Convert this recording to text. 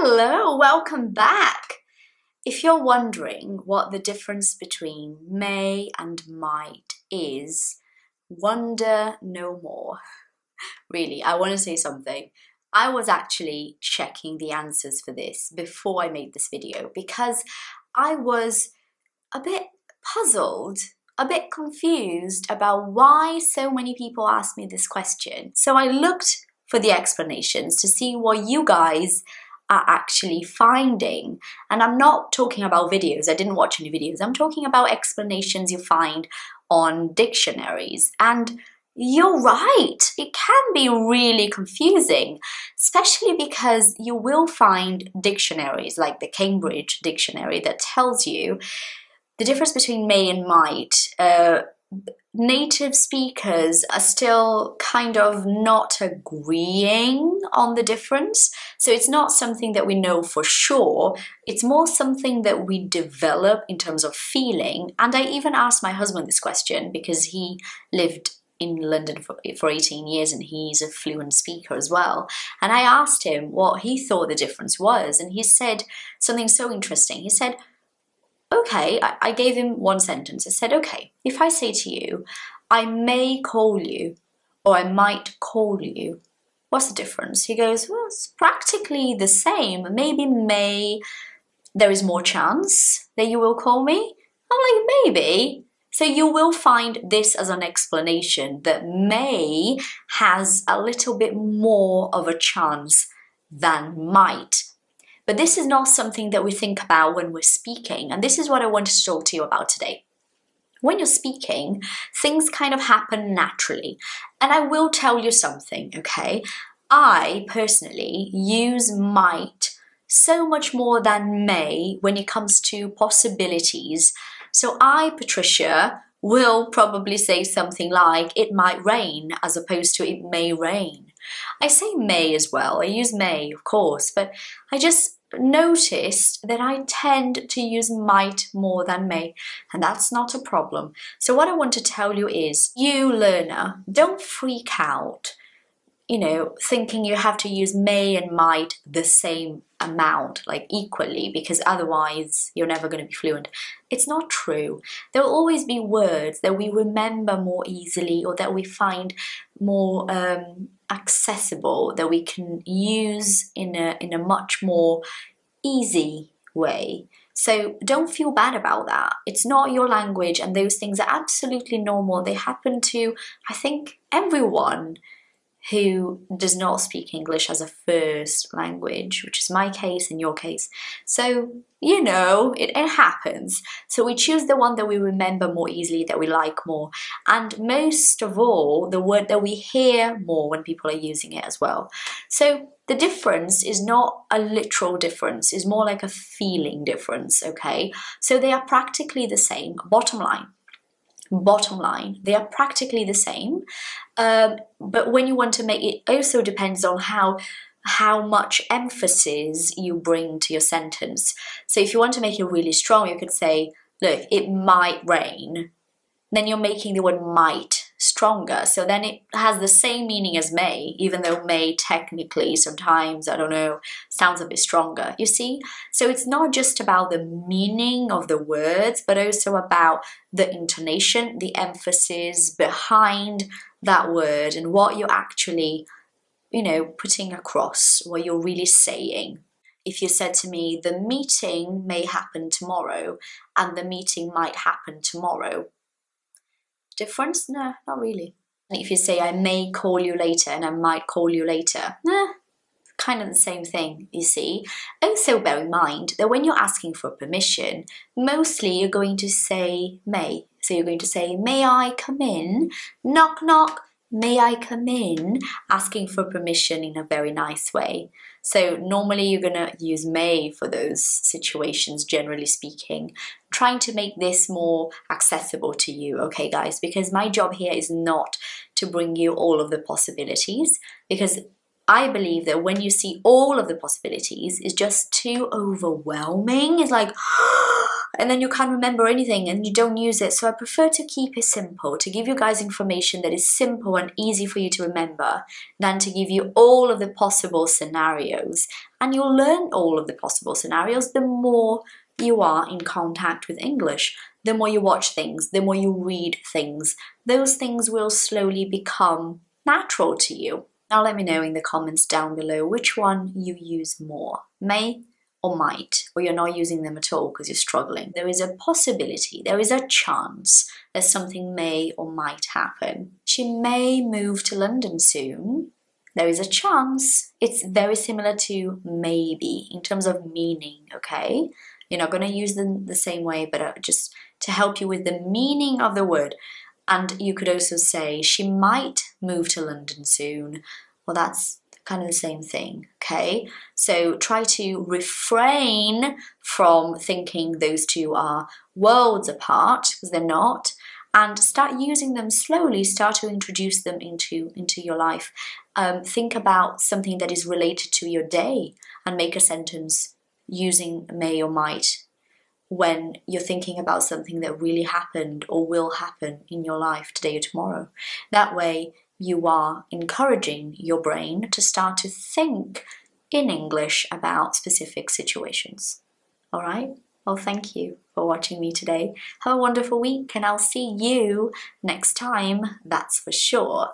Hello, welcome back. If you're wondering what the difference between may and might is, wonder no more. Really, I want to say something. I was actually checking the answers for this before I made this video because I was a bit puzzled, a bit confused about why so many people ask me this question. So I looked for the explanations to see what you guys are actually finding. And I'm not talking about videos, I didn't watch any videos, I'm talking about explanations you find on dictionaries. And you're right, it can be really confusing, especially because you will find dictionaries like the Cambridge Dictionary that tells you the difference between may and might. Native speakers are still kind of not agreeing on the difference. So it's not something that we know for sure. It's more something that we develop in terms of feeling. And I even asked my husband this question because he lived in London for 18 years and he's a fluent speaker as well. And I asked him what he thought the difference was. And he said something so interesting. He said, okay, I gave him one sentence. I said, okay, if I say to you, I may call you or I might call you, what's the difference? He goes, well, it's practically the same. Maybe may, there is more chance that you will call me. I'm like, maybe. So you will find this as an explanation that may has a little bit more of a chance than might. But this is not something that we think about when we're speaking, and this is what I wanted to talk to you about today. When you're speaking, things kind of happen naturally. And I will tell you something, okay? I personally use might so much more than may when it comes to possibilities. So I, Patricia, will probably say something like, it might rain, as opposed to it may rain. I say may as well, I use may, of course, but I just noticed that I tend to use might more than may, and that's not a problem. So what I want to tell you is, you learner, don't freak out, thinking you have to use may and might the same amount, like equally, because otherwise you're never going to be fluent. It's not true. There will always be words that we remember more easily or that we find more accessible, that we can use in a much more easy way. So don't feel bad about that. It's not your language, and those things are absolutely normal. They happen to, I think, everyone who does not speak English as a first language, which is my case and your case. So, it happens. So we choose the one that we remember more easily, that we like more. And most of all, the word that we hear more when people are using it as well. So the difference is not a literal difference, it's more like a feeling difference, okay? So they are practically the same, bottom line, they are practically the same, but when you want to make it, also depends on how much emphasis you bring to your sentence. So if you want to make it really strong, you could say, look, it might rain. Then you're making the word might stronger, so then it has the same meaning as may, even though may technically sometimes, I don't know, sounds a bit stronger, you see? So it's not just about the meaning of the words, but also about the intonation, the emphasis behind that word and what you're actually, putting across, what you're really saying. If you said to me, the meeting may happen tomorrow and the meeting might happen tomorrow, difference? No, not really. And if you say, I may call you later and I might call you later, kind of the same thing, you see. Also bear in mind that when you're asking for permission, mostly you're going to say may. So you're going to say, may I come in? Knock, knock, may I come in? Asking for permission in a very nice way. So normally you're going to use may for those situations, generally speaking. Trying to make this more accessible to you, okay guys? Because my job here is not to bring you all of the possibilities, because I believe that when you see all of the possibilities, it's just too overwhelming. It's like, and then you can't remember anything and you don't use it. So I prefer to keep it simple, to give you guys information that is simple and easy for you to remember, than to give you all of the possible scenarios. And you'll learn all of the possible scenarios the more you are in contact with English. The more you watch things, the more you read things, those things will slowly become natural to you. Now let me know in the comments down below which one you use more, may or might, or you're not using them at all because you're struggling. There is a possibility, there is a chance that something may or might happen. She may move to London soon. There is a chance. It's very similar to maybe in terms of meaning, okay? You're not going to use them the same way, but just to help you with the meaning of the word. And you could also say, she might move to London soon. Well, that's kind of the same thing, okay? So try to refrain from thinking those two are worlds apart, because they're not, and start using them slowly, start to introduce them into your life. Think about something that is related to your day and make a sentence using may or might when you're thinking about something that really happened or will happen in your life today or tomorrow. That way you are encouraging your brain to start to think in English about specific situations. All right? Well, thank you for watching me today. Have a wonderful week and I'll see you next time, that's for sure.